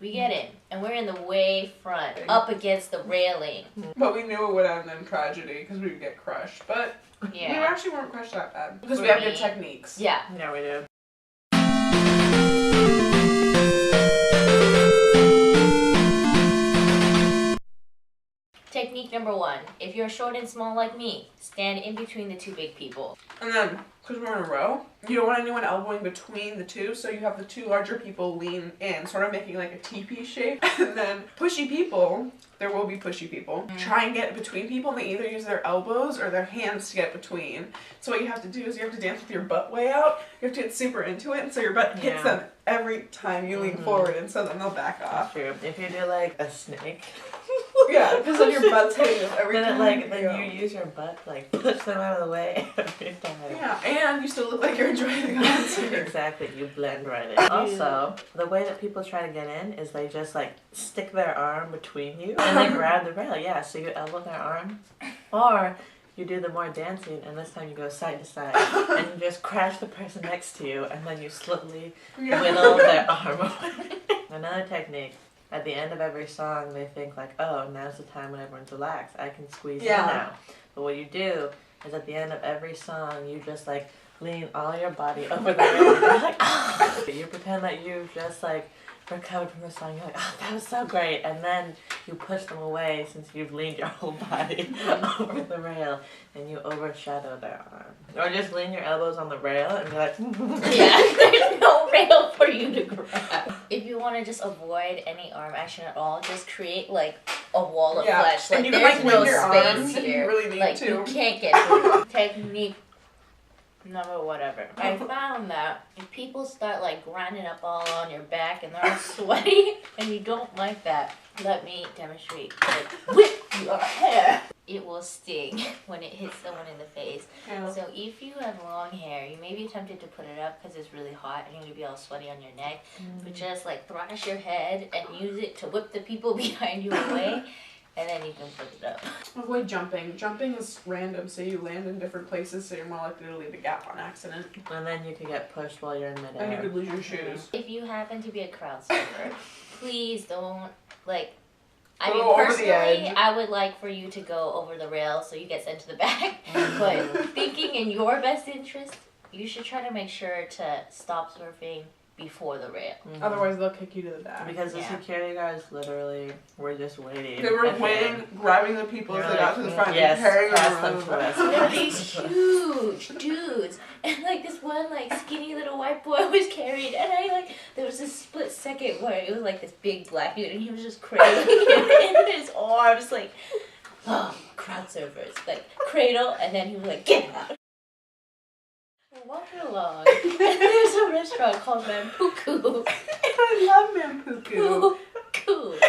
We get in, and we're in the way front, up against the railing. But we knew it would end in tragedy because we would get crushed. But yeah. we actually weren't crushed that bad because we have good techniques. Yeah. Yeah, we do. Technique number 1. If you're short and small like me, stand in between the two big people. And then, because we're in a row, you don't want anyone elbowing between the two, so you have the two larger people lean in, sort of making like a teepee shape. And then pushy people, there will be pushy people, try and get between people, and they either use their elbows or their hands to get between. So what you have to do is you have to dance with your butt way out, you have to get super into it, and so your butt hits them every time you lean forward, and so then they'll back off. True. If you do like a snake. Yeah, because then your butt's hitting them every time. Then you use your butt to like push them out of the way every time. Yeah, and you still look like you're enjoying the concert. Exactly, you blend right in. Also, the way that people try to get in is they just like stick their arm between you and they grab the rail. Yeah, so you elbow their arm, or you do the more dancing, and this time you go side to side and you just crash the person next to you, and then you slowly whittle their arm away. Another technique. At the end of every song, they think like, oh, now's the time when everyone's relaxed. I can squeeze in now. But what you do is at the end of every song, you just like lean all your body over the rail. You're like, ah! You pretend that you've just like recovered from the song. You're like, oh, that was so great. And then you push them away since you've leaned your whole body over the rail, and you overshadow their arm. Or just lean your elbows on the rail and be like, yeah, there's no rail for you to grab. If you want to just avoid any arm action at all, just create like a wall of flesh. Like, and you there's can no like your arms space if here. you really need like to. you can't get through. Technique number whatever. I found that if people start like grinding up all on your back and they're all sweaty and you don't like that, let me demonstrate. Like, whip your hair. It will sting when it hits someone in the face. Yeah. So if you have long hair, you may be tempted to put it up because it's really hot and you're going to be all sweaty on your neck. But just like thrash your head and use it to whip the people behind you away. And then you can put it up. Avoid jumping. Jumping is random, so you land in different places, so you're more likely to leave a gap on accident. and then you can get pushed while you're in midair. And you could lose your shoes. If you happen to be a crowd surfer, please don't, like, I Go mean, over the personally, edge. I would like for you to go over the rail so you get sent to the back. But thinking in your best interest, you should try to make sure to stop surfing before the rail. Otherwise, they'll kick you to the back. Because the security guards literally were just waiting. They were waiting, grabbing the people as they got to the front yes, and carrying pass them them to around. us. There were these huge dudes, and like this one like skinny little white boy was carried, and there was this split second where it was like this big black dude, and he was just cradling him in his arms, like, oh, crowd surfers, like cradle, and then he was like, get out. We're walking along, and there's a restaurant called Mampuku. I love Mampuku. Poo-koo.